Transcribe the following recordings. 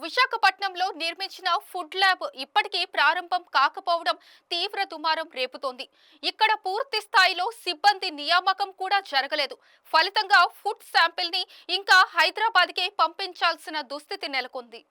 విశాఖపట్నంలో నిర్మించిన food lab ఇప్పటికీ ప్రారంభం కాకపోవడం తీవ్ర దుమారం రేపుతోంది. ఇక్కడ పూర్తి స్థాయిలో సిబ్బంది నియామకం కూడా జరగలేదు. ఫలితంగా ఫుడ్ శాంపిల్ ని ఇంకా హైదరాబాద్కే పంపించాల్సిన దుస్థితి నెలకొంది.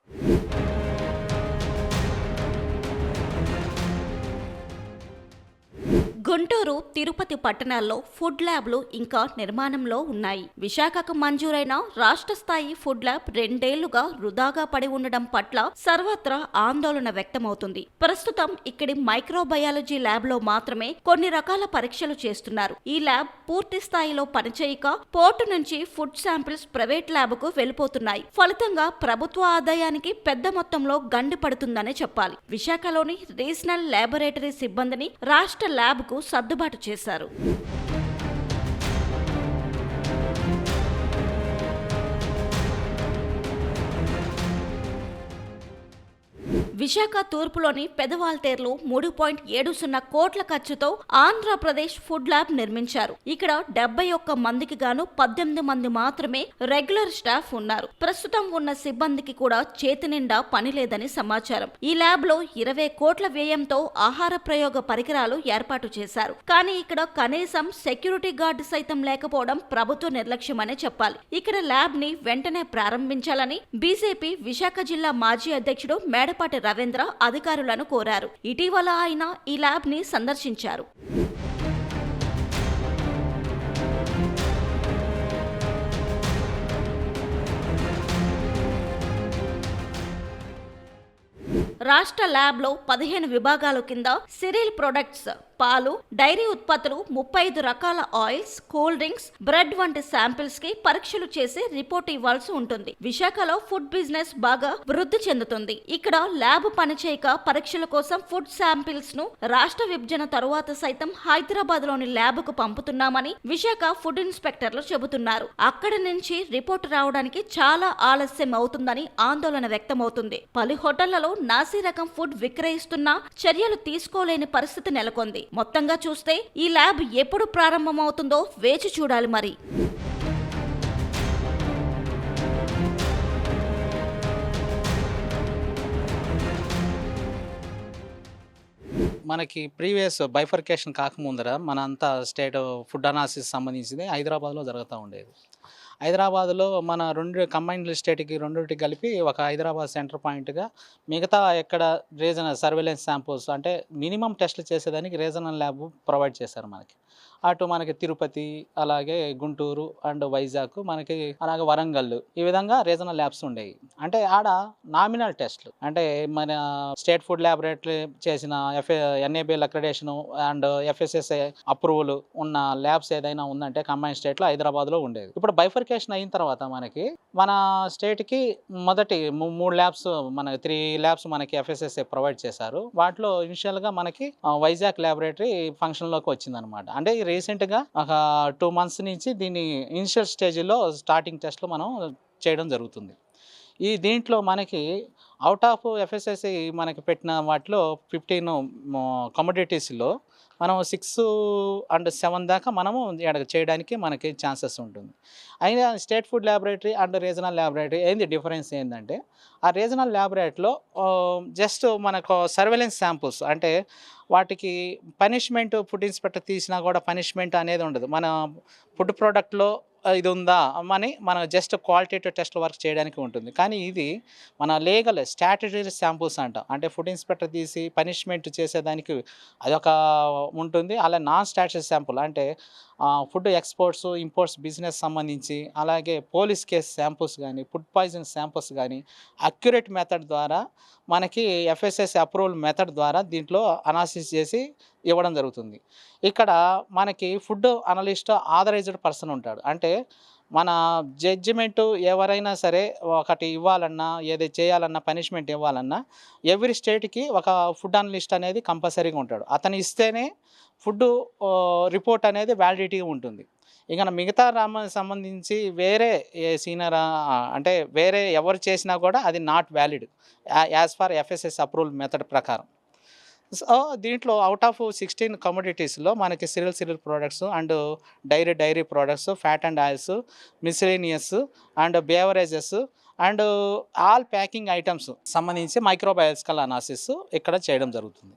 గుంటూరు, తిరుపతి పట్టణాల్లో ఫుడ్ ల్యాబ్లు ఇంకా నిర్మాణంలో ఉన్నాయి. విశాఖకు మంజూరైన రాష్ట్ర స్థాయి ఫుడ్ ల్యాబ్ 2 ఏళ్లుగా వృధాగా పడి ఉండడం పట్ల సర్వత్రా ఆందోళన వ్యక్తమవుతుంది. ప్రస్తుతం ఇక్కడి మైక్రోబయాలజీ ల్యాబ్ లో మాత్రమే కొన్ని రకాల పరీక్షలు చేస్తున్నారు. ఈ ల్యాబ్ పూర్తి స్థాయిలో పనిచేయక పోర్టు నుంచి ఫుడ్ శాంపిల్స్ ప్రైవేట్ ల్యాబ్కు వెళ్లిపోతున్నాయి. ఫలితంగా ప్రభుత్వ ఆదాయానికి పెద్ద మొత్తంలో గండి పడుతుందనే చెప్పాలి. విశాఖలోని రీజనల్ ల్యాబొరేటరీ సిబ్బందిని రాష్ట్ర ల్యాబ్కు సర్దుబాటు చేశారు. విశాఖ తూర్పులోని పెదవాల్తేరులో 3.70 కోట్ల ఖర్చుతో ఆంధ్రప్రదేశ్ ఫుడ్ ల్యాబ్ నిర్మించారు. ఇక్కడ 71 మందికి గాను 18 మంది మాత్రమే రెగ్యులర్ స్టాఫ్ ఉన్నారు. ప్రస్తుతం ఉన్న సిబ్బందికి కూడా చేతి నిండా పని లేదని సమాచారం. ఈ ల్యాబ్ లో 20 కోట్ల వ్యయంతో ఆహార ప్రయోగ పరికరాలు ఏర్పాటు చేశారు. కానీ ఇక్కడ కనీసం సెక్యూరిటీ గార్డు సైతం లేకపోవడం ప్రభుత్వ నిర్లక్ష్యమనే చెప్పాలి. ఇక్కడ ల్యాబ్ ని వెంటనే ప్రారంభించాలని బీజేపీ విశాఖ జిల్లా మాజీ అధ్యక్షుడు మేడపాటి రవీంద్ర అధికారులను కోరారు. ఇటీవల ఆయన ఈ ల్యాబ్ ని సందర్శించారు. రాష్ట్ర ల్యాబ్ లో 15 విభాగాల కింద సిరియల్ ప్రొడక్ట్స్, పాలు, డైరీ ఉత్పత్తులు, 35 రకాల ఆయిల్స్, కూల్ డ్రింక్స్, బ్రెడ్ వంటి శాంపిల్స్ కి పరీక్షలు చేసి రిపోర్ట్ ఇవ్వాల్సి ఉంటుంది. విశాఖలో ఫుడ్ బిజినెస్ బాగా వృద్ధి చెందుతుంది. ఇక్కడ ల్యాబ్ పనిచేయక పరీక్షల కోసం ఫుడ్ శాంపిల్స్ ను రాష్ట్ర విభజన తరువాత సైతం హైదరాబాద్ లోని ల్యాబ్ కు పంపుతున్నామని విశాఖ ఫుడ్ ఇన్స్పెక్టర్లు చెబుతున్నారు. అక్కడి నుంచి రిపోర్ట్ రావడానికి చాలా ఆలస్యం అవుతుందని ఆందోళన వ్యక్తమవుతుంది. పలు హోటళ్లలో నాసి రకం ఫుడ్ విక్రయిస్తున్నా చర్యలు తీసుకోలేని పరిస్థితి నెలకొంది. మొత్తంగా చూస్తే ఈ ల్యాబ్ ఎప్పుడు ప్రారంభమవుతుందో వేచి చూడాలి మరి. మనకి ప్రీవియస్ బైఫర్కేషన్ కాకముందర మన అంతా స్టేట్ ఫుడ్ అనాలిసిస్ సంబంధించింది హైదరాబాద్లో జరుగుతూ ఉండేది. హైదరాబాద్లో మన కంబైన్డ్ స్టేట్కి రెండింటికి కలిపి ఒక హైదరాబాద్ సెంటర్ పాయింట్గా మిగతా ఎక్కడ రీజనల్ సర్వేలెన్స్ శాంపుల్స్ అంటే మినిమం టెస్టులు చేసేదానికి రీజనల్ ల్యాబ్ ప్రొవైడ్ చేశారు మనకి. అటు మనకి తిరుపతి, అలాగే గుంటూరు అండ్ వైజాగ్, మనకి అలాగే వరంగల్, ఈ విధంగా రీజనల్ ల్యాబ్స్ ఉండేవి. అంటే ఆడ నామినల్ టెస్ట్లు అంటే మన స్టేట్ ఫుడ్ ల్యాబొరేటరీ చేసిన NABL accreditation and FSSI approval ఉన్న ల్యాబ్స్ ఏదైనా ఉందంటే కంబైన్ స్టేట్లో హైదరాబాద్లో ఉండేది. ఇప్పుడు బైఫర్కేషన్ అయిన తర్వాత మన స్టేట్కి మొదటి 3 ల్యాబ్స్, మనకి 3 ల్యాబ్స్ మనకి ఎఫ్ఎస్ఎస్ఐ ప్రొవైడ్ చేశారు. వాటిలో ఇనిషియల్గా మనకి వైజాగ్ ల్యాబొరేటరీ ఫంక్షన్లోకి వచ్చిందనమాట. అంటే రీసెంట్గా ఒక 2 months నుంచి దీన్ని ఇనిషియల్ స్టేజ్లో స్టార్టింగ్ టెస్ట్లు మనం చేయడం జరుగుతుంది. దీంట్లో మనకి అవుట్ ఆఫ్ ఎఫ్ఎస్ఎస్ఐ మనకి పెట్టిన వాటిలో 15 కమోడిటీస్లో మనం 6 and 7 దాకా మనము చేయడానికి మనకి ఛాన్సెస్ ఉంటుంది. అయినా state food laboratory and regional laboratory difference ఏంటంటే, ఆ రీజనల్ ల్యాబొరేటరీలో జస్ట్ మనకు సర్వేలెన్స్ శాంపుల్స్ అంటే వాటికి పనిష్మెంట్ ఫుడ్ ఇన్స్పెక్టర్ తీసినా కూడా పనిష్మెంట్ అనేది ఉండదు. మన ఫుడ్ ప్రోడక్ట్లో ఇది ఉందా అని మనం జస్ట్ క్వాలిటేటివ్ టెస్ట్ వర్క్ చేయడానికి ఉంటుంది. కానీ ఇది మన లీగల్ స్టాట్యుటరీ శాంపుల్స్ అంటాం. అంటే ఫుడ్ ఇన్స్పెక్టర్ తీసి పనిష్మెంట్ చేసేదానికి అదొక ఉంటుంది. అలా నాన్ స్టాట్యుటరీ శాంపుల్ అంటే ఫుడ్ ఎక్స్పోర్ట్స్, ఇంపోర్ట్స్ బిజినెస్ సంబంధించి, అలాగే పోలీస్ కేస్ శాంపుల్స్ కానీ, ఫుడ్ పాయిజన్ శాంపుల్స్ కానీ అక్యురేట్ మెథడ్ ద్వారా మనకి ఎఫ్ఎస్ఎస్ అప్రూవల్ మెథడ్ ద్వారా దీంట్లో అనాలిసిస్ చేసి ఇవ్వడం జరుగుతుంది. ఇక్కడ మనకి ఫుడ్ అనలిస్ట్ ఆథరైజ్డ్ పర్సన్ ఉంటాడు. అంటే మన జడ్జిమెంటు ఎవరైనా సరే ఒకటి ఇవ్వాలన్నా, ఏది చేయాలన్నా, పనిష్మెంట్ ఇవ్వాలన్నా ఎవ్రీ స్టేట్కి ఒక ఫుడ్ అనలిస్ట్ అనేది కంపల్సరీగా ఉంటాడు. అతను ఇస్తేనే ఫుడ్ రిపోర్ట్ అనేది వ్యాలిడిటీగా ఉంటుంది. ఇక మిగతా సంబంధించి వేరే సీనియర్ అంటే వేరే ఎవరు చేసినా కూడా అది not valid as per FSS approval method ప్రకారం. సో దీంట్లో అవుట్ ఆఫ్ 16 కమోడిటీస్లో మనకి cereal products and dairy products, fat and oils, miscellaneous and beverages and all packing items సంబంధించి మైక్రోబయాలజికల్ అనాలిసిస్ ఇక్కడ చేయడం జరుగుతుంది.